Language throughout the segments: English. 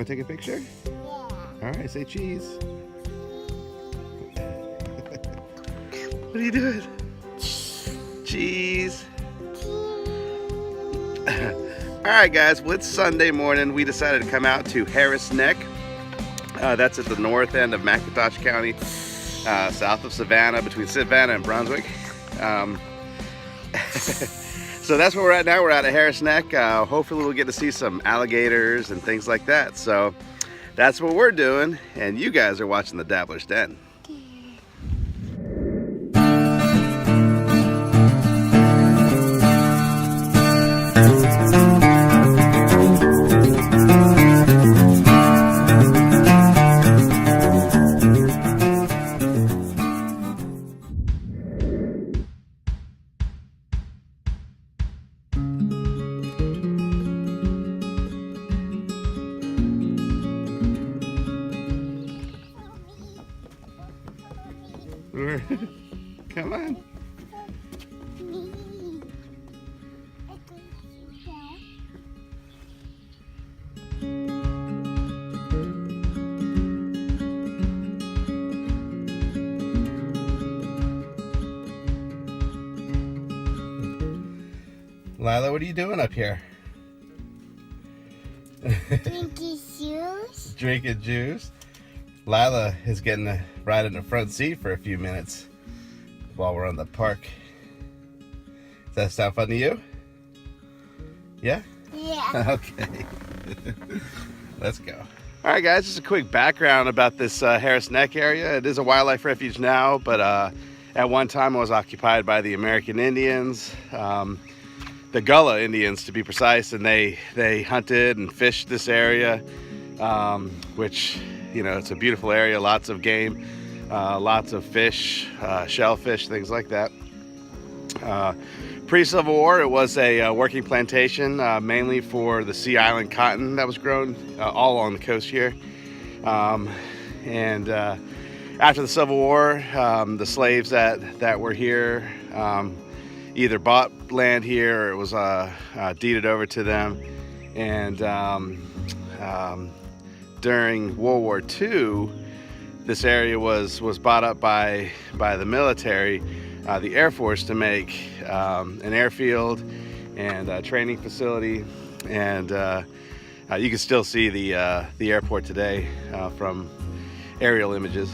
want to take a picture? Yeah. All right, say cheese. What are you doing? Cheese. All right, guys. Well, it's Sunday morning. We decided to come out to Harris Neck. That's at the north end of McIntosh County, south of Savannah, between Savannah and Brunswick. So that's where we're at now. We're out at Harris Neck. Hopefully we'll get to see some alligators and things like that. So that's what we're doing, and you guys are watching the Dabbler's Den. Come on. Lilah, what are you doing up here? Drinking juice. Drinking juice. Lilah is getting to ride in the front seat for a few minutes while we're on the park. Does that sound fun to you? Yeah? Yeah. Okay. Let's go. All right, guys, just a quick background about this Harris Neck area. It is a wildlife refuge now, but at one time it was occupied by the American Indians, the Gullah Indians to be precise, and they hunted and fished this area, which, you know, it's a beautiful area, lots of game, lots of fish, shellfish, things like that. Pre-Civil War, it was a working plantation, mainly for the Sea Island cotton that was grown all along the coast here. And after the Civil War, the slaves that were here either bought land here or it was deeded over to them. And during World War II, this area was bought up by the military, the Air Force, to make an airfield and a training facility. And you can still see the airport today from aerial images.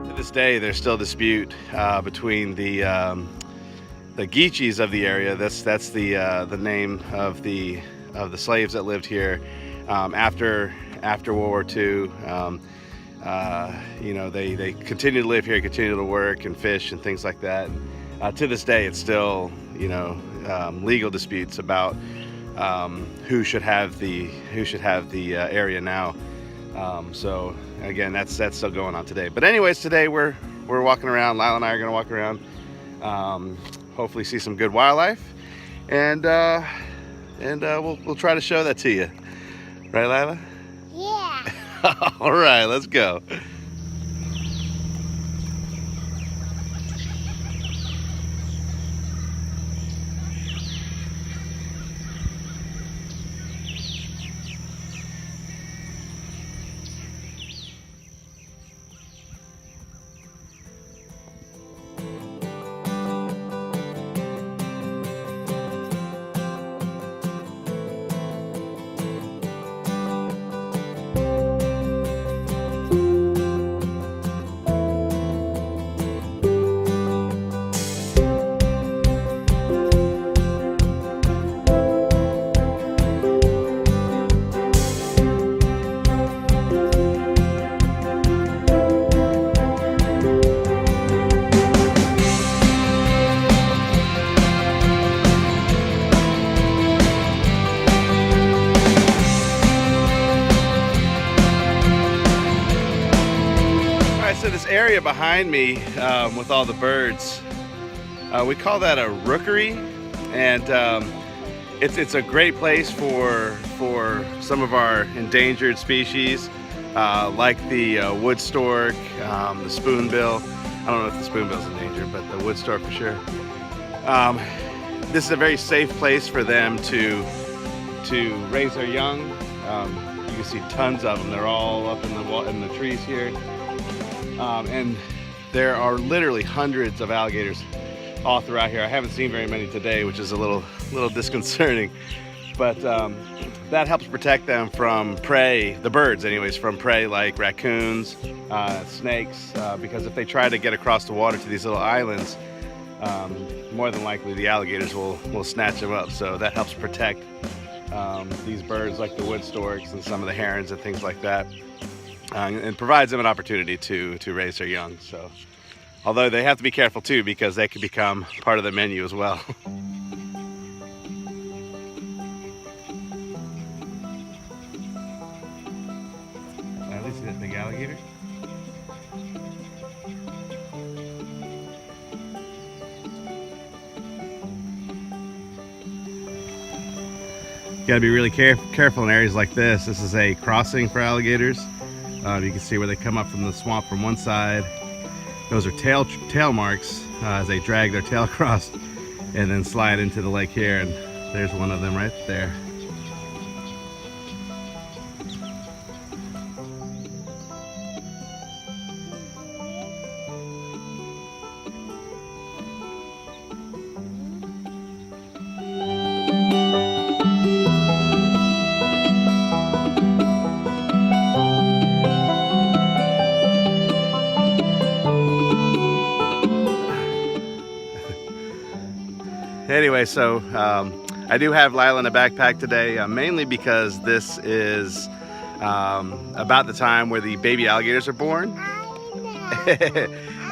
To this day, there's still dispute between the Geechees of the area. That's the name of the slaves that lived here after World War II. You know, they continue to live here, continue to work and fish and things like that. And, to this day, it's still, you know, legal disputes about who should have the area now. So again, that's still going on today. But anyways, today we're walking around. Lilah and I are going to walk around. Hopefully see some good wildlife, and we'll try to show that to you. Right, Lilah? Yeah. All right, let's go. So this area behind me with all the birds, we call that a rookery, and it's a great place for some of our endangered species, like the wood stork, the spoonbill. I don't know if the spoonbill's endangered, but the wood stork for sure. this is a very safe place for them to raise their young. You can see tons of them. They're all up in the trees here, and there are literally hundreds of alligators all throughout here. I haven't seen very many today, which is a little disconcerting, but that helps protect them from prey, the birds anyways, from prey like raccoons, snakes, because if they try to get across the water to these little islands, more than likely the alligators will snatch them up. So that helps protect these birds like the wood storks and some of the herons and things like that, and provides them an opportunity to raise their young. So, although they have to be careful too, because they can become part of the menu as well. At least that big alligator. You gotta be really careful in areas like this. This is a crossing for alligators. You can see where they come up from the swamp from one side. Those are tail marks as they drag their tail across and then slide into the lake here. And there's one of them right there. Anyway, so I do have Lilah in a backpack today, mainly because this is about the time where the baby alligators are born.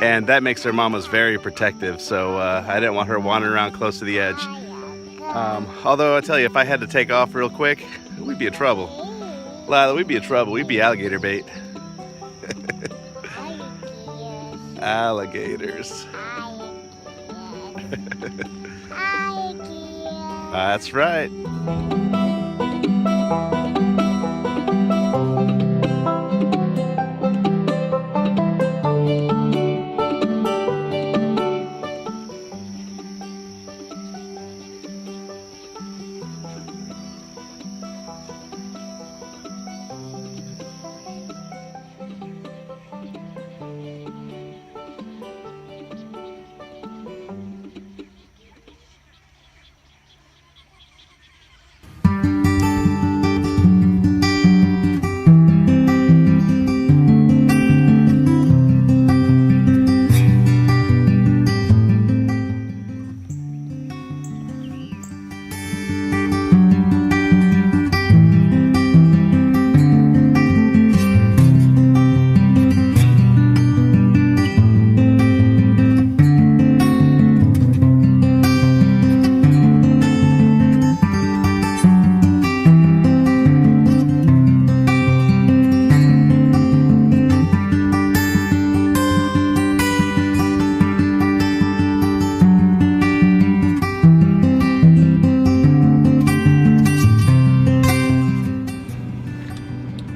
And that makes their mamas very protective, so I didn't want her wandering around close to the edge. Although I tell you, if I had to take off real quick, we'd be in trouble. Lilah, we'd be in trouble. We'd be alligator bait. Alligators. That's right.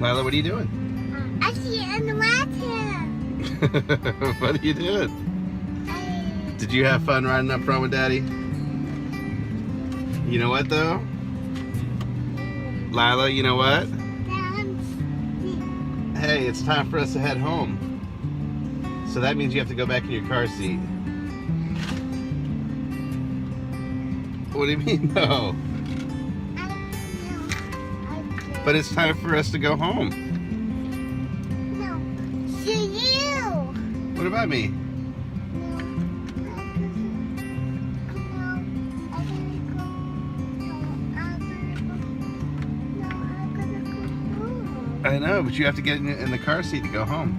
Lilah, what are you doing? I see it in the water. What are you doing? Did you have fun riding up front with Daddy? You know what though? Lilah, you know what? Hey, it's time for us to head home. So that means you have to go back in your car seat. What do you mean, no? But it's time for us to go home. No, to you. What about me? I know, but you have to get in the car seat to go home.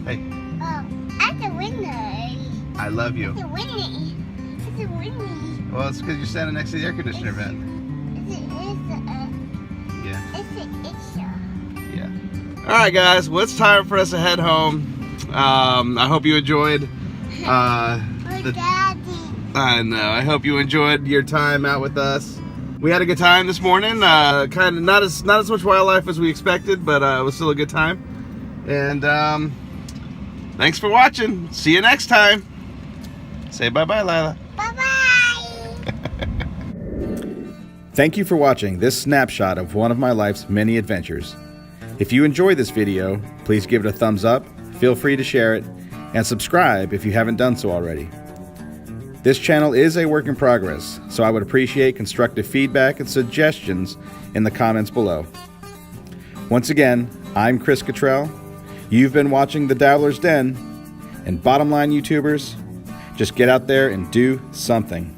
Hey. Oh, I'm the winner. I love you. It's a winnie. It's a winnie. Well, it's because you're standing next to the air conditioner vent. Yeah. All right, guys. Well, it's time for us to head home. I hope you enjoyed. Daddy. I know. I hope you enjoyed your time out with us. We had a good time this morning. Kind of not as much wildlife as we expected, but it was still a good time. And thanks for watching. See you next time. Say bye-bye, Lilah. Bye-bye. Thank you for watching this snapshot of one of my life's many adventures. If you enjoyed this video, please give it a thumbs up, feel free to share it, and subscribe if you haven't done so already. This channel is a work in progress, so I would appreciate constructive feedback and suggestions in the comments below. Once again, I'm Chris Cottrell. You've been watching The Dabbler's Den, and bottom line, YouTubers, just get out there and do something.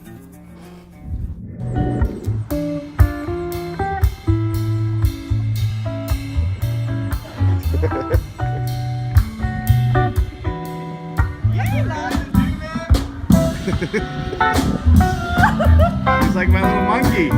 He's like my little monkey.